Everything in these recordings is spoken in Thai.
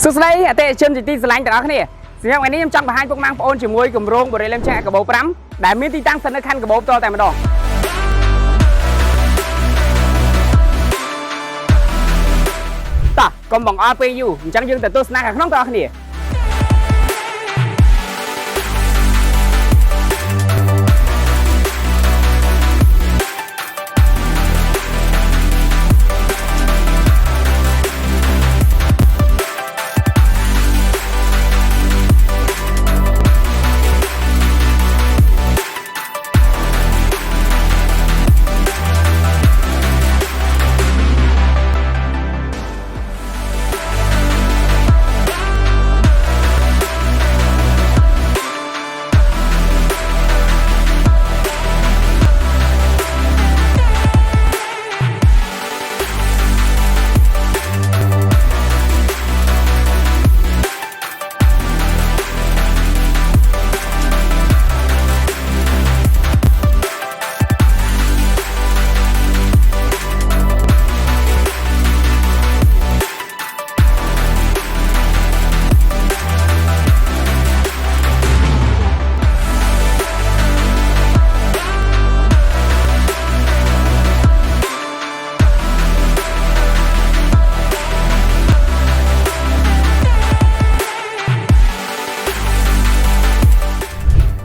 สุดท้ายแต่เชื่อมจิตที่สลายแต่ละคนนี่สิ่งวันนี้ยังจังไปให้พวกมังโอนจมวยกับโรงบริเวณแช่กับโบปรัมแต่มีที่ตั้งสนับคันกับโบตัวแต่มาดองต่อกำบังอาไปอยู่จังยังแต่ตัวสนับกับน้องตัวคนนี้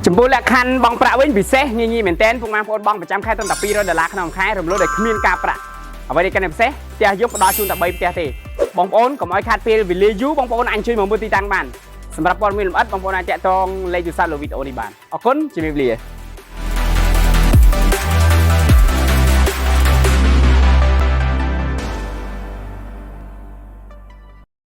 จมูกและคันบองประเว้นบิเซ่งี้เหมือนเต้นพวกมันพอดบองประจำค่ายต้นตับปีเราเดือดร้อนขนมค่ายรวมรู้เด็กขมิ้นกาประเอาไว้ในกันบิเซ่เตียยุบดอชุนตับใบเตียตีบองโอนกับไอ้คาดเปรี้ยววิลลี่ยูบองโอนอันช่วยมือตีตังบ้านสำหรับบอลมีลมอัดบองโอนอาจจะต้องเลยจุดสั้นหรือวิดีโอในบ้านเอาคนจิมมี่เบลี